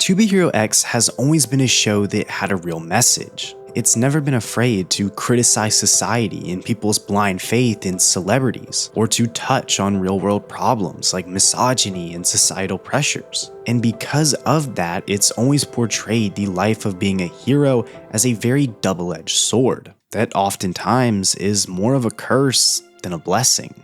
To Be Hero X has always been a show that had a real message. It's never been afraid to criticize society and people's blind faith in celebrities, or to touch on real-world problems like misogyny and societal pressures. And because of that, it's always portrayed the life of being a hero as a very double-edged sword that oftentimes is more of a curse than a blessing.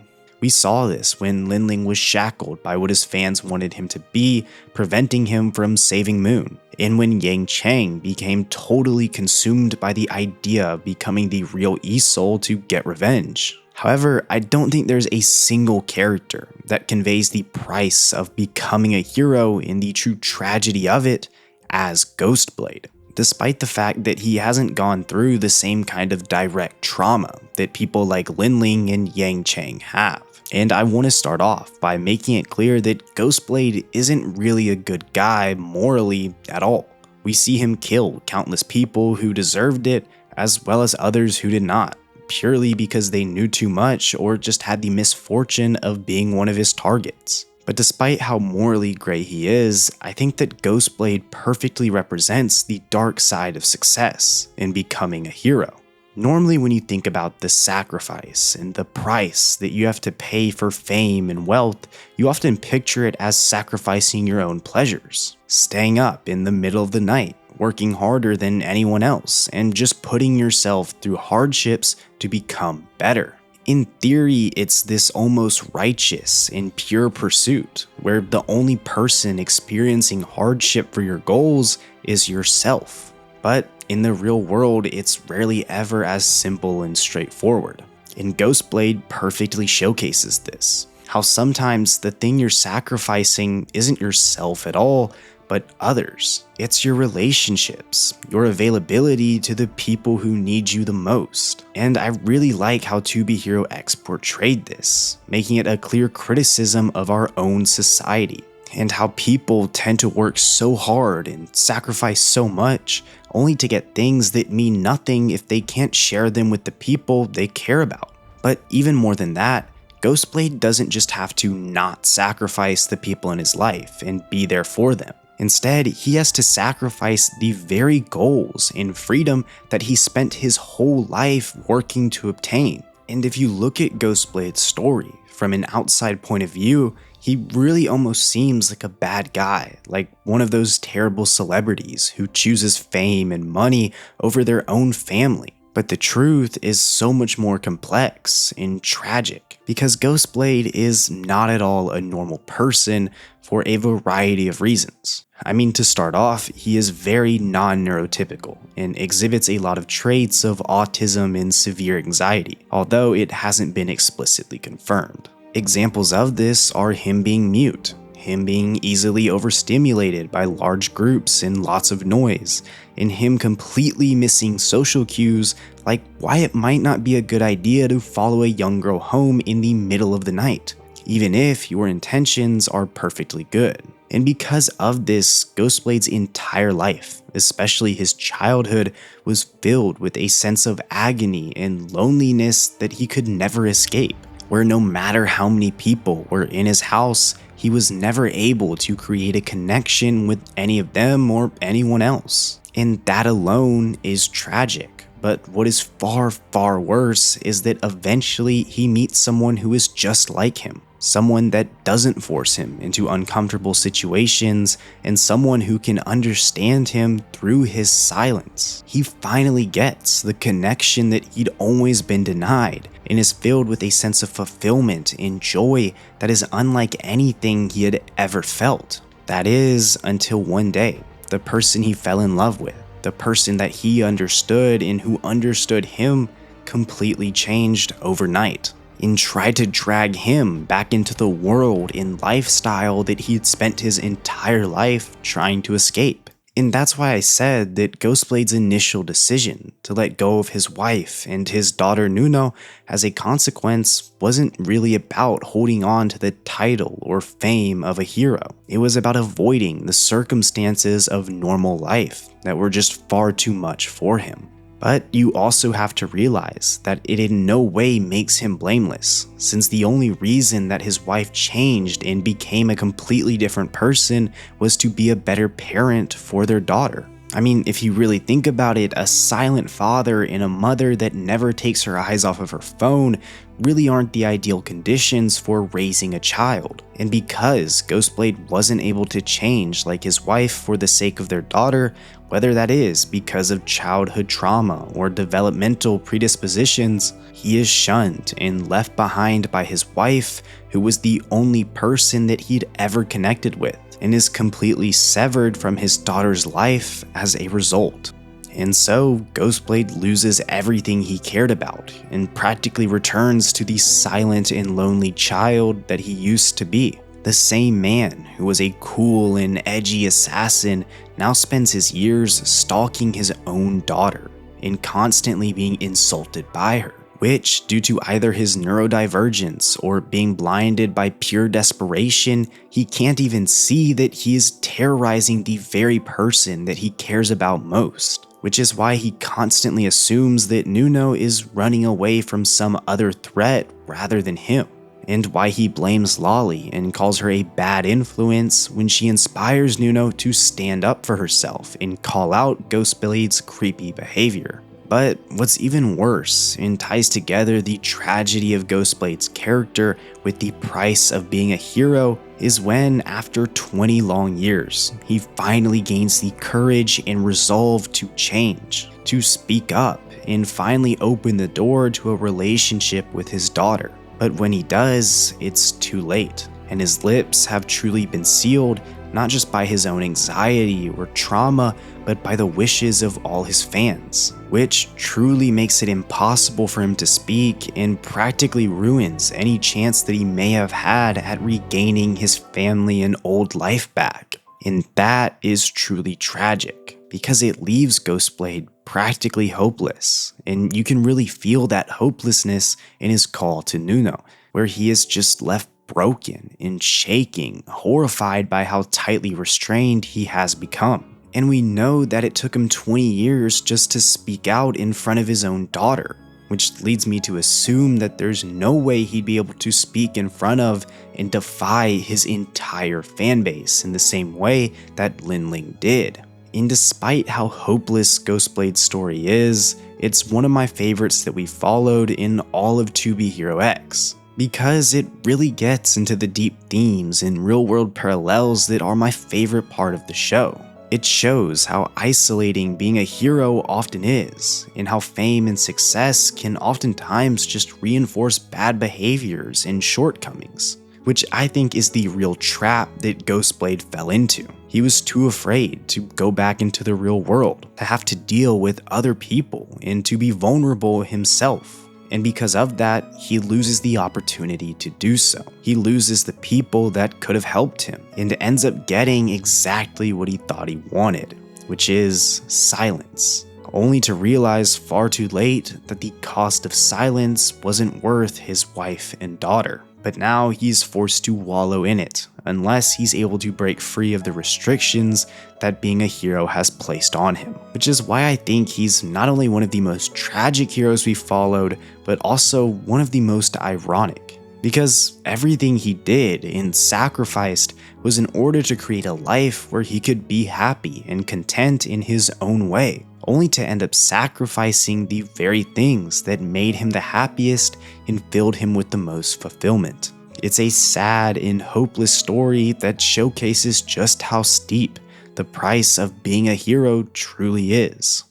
We saw this when Linling was shackled by what his fans wanted him to be, preventing him from saving Moon, and when Yang Chang became totally consumed by the idea of becoming the real Yi-Soul to get revenge. However, I don't think there's a single character that conveys the price of becoming a hero and the true tragedy of it as Ghostblade, despite the fact that he hasn't gone through the same kind of direct trauma that people like Linling and Yang Chang have. And I want to start off by making it clear that Ghostblade isn't really a good guy morally at all. We see him kill countless people who deserved it, as well as others who did not, purely because they knew too much or just had the misfortune of being one of his targets. But despite how morally gray he is, I think that Ghostblade perfectly represents the dark side of success in becoming a hero. Normally when you think about the sacrifice and the price that you have to pay for fame and wealth, you often picture it as sacrificing your own pleasures, staying up in the middle of the night, working harder than anyone else, and just putting yourself through hardships to become better. In theory, it's this almost righteous and pure pursuit, where the only person experiencing hardship for your goals is yourself. But in the real world, it's rarely ever as simple and straightforward. And Ghostblade perfectly showcases this. How sometimes the thing you're sacrificing isn't yourself at all, but others. It's your relationships, your availability to the people who need you the most. And I really like how To Be Hero X portrayed this, making it a clear criticism of our own society, and how people tend to work so hard and sacrifice so much, only to get things that mean nothing if they can't share them with the people they care about. But even more than that, Ghostblade doesn't just have to not sacrifice the people in his life and be there for them. Instead, he has to sacrifice the very goals and freedom that he spent his whole life working to obtain. And if you look at Ghostblade's story from an outside point of view, he really almost seems like a bad guy, like one of those terrible celebrities who chooses fame and money over their own family. But the truth is so much more complex and tragic, because Ghostblade is not at all a normal person for a variety of reasons. I mean, to start off, he is very non-neurotypical and exhibits a lot of traits of autism and severe anxiety, although it hasn't been explicitly confirmed. Examples of this are him being mute, him being easily overstimulated by large groups and lots of noise, and him completely missing social cues like why it might not be a good idea to follow a young girl home in the middle of the night, even if your intentions are perfectly good. And because of this, Ghostblade's entire life, especially his childhood, was filled with a sense of agony and loneliness that he could never escape, where no matter how many people were in his house, he was never able to create a connection with any of them or anyone else. And that alone is tragic. But what is far, far worse is that eventually he meets someone who is just like him. Someone that doesn't force him into uncomfortable situations, and someone who can understand him through his silence. He finally gets the connection that he'd always been denied, and is filled with a sense of fulfillment and joy that is unlike anything he had ever felt. That is, until one day, the person he fell in love with, the person that he understood and who understood him, completely changed overnight, and tried to drag him back into the world and lifestyle that he had spent his entire life trying to escape. And that's why I said that Ghostblade's initial decision to let go of his wife and his daughter Nuno as a consequence wasn't really about holding on to the title or fame of a hero. It was about avoiding the circumstances of normal life that were just far too much for him. But you also have to realize that it in no way makes him blameless, since the only reason that his wife changed and became a completely different person was to be a better parent for their daughter. I mean, if you really think about it, a silent father and a mother that never takes her eyes off of her phone really aren't the ideal conditions for raising a child. And because Ghostblade wasn't able to change like his wife for the sake of their daughter, whether that is because of childhood trauma or developmental predispositions, he is shunned and left behind by his wife, who was the only person that he'd ever connected with, and is completely severed from his daughter's life as a result. And so, Ghostblade loses everything he cared about and practically returns to the silent and lonely child that he used to be. The same man who was a cool and edgy assassin now spends his years stalking his own daughter and constantly being insulted by her, which, due to either his neurodivergence or being blinded by pure desperation, he can't even see that he is terrorizing the very person that he cares about most, which is why he constantly assumes that Nuno is running away from some other threat rather than him, and why he blames Lolly and calls her a bad influence when she inspires Nuno to stand up for herself and call out Ghostblade's creepy behavior. But what's even worse and ties together the tragedy of Ghostblade's character with the price of being a hero is when, after 20 long years, he finally gains the courage and resolve to change, to speak up, and finally open the door to a relationship with his daughter. But when he does, it's too late, and his lips have truly been sealed, not just by his own anxiety or trauma, but by the wishes of all his fans, which truly makes it impossible for him to speak and practically ruins any chance that he may have had at regaining his family and old life back. And that is truly tragic, because it leaves Ghostblade practically hopeless, and you can really feel that hopelessness in his call to Nuno, where he is just left broken and shaking, horrified by how tightly restrained he has become. And we know that it took him 20 years just to speak out in front of his own daughter, which leads me to assume that there's no way he'd be able to speak in front of and defy his entire fanbase in the same way that Lin Ling did. And despite how hopeless Ghostblade's story is, it's one of my favorites that we followed in all of To Be Hero X, because it really gets into the deep themes and real-world parallels that are my favorite part of the show. It shows how isolating being a hero often is, and how fame and success can oftentimes just reinforce bad behaviors and shortcomings, which I think is the real trap that Ghostblade fell into. He was too afraid to go back into the real world, to have to deal with other people, and to be vulnerable himself. And because of that, he loses the opportunity to do so. He loses the people that could have helped him, and ends up getting exactly what he thought he wanted, which is silence. Only to realize far too late that the cost of silence wasn't worth his wife and daughter. But now he's forced to wallow in it, unless he's able to break free of the restrictions that being a hero has placed on him. Which is why I think he's not only one of the most tragic heroes we followed, but also one of the most ironic. Because everything he did and sacrificed was in order to create a life where he could be happy and content in his own way, only to end up sacrificing the very things that made him the happiest and filled him with the most fulfillment. It's a sad and hopeless story that showcases just how steep the price of being a hero truly is.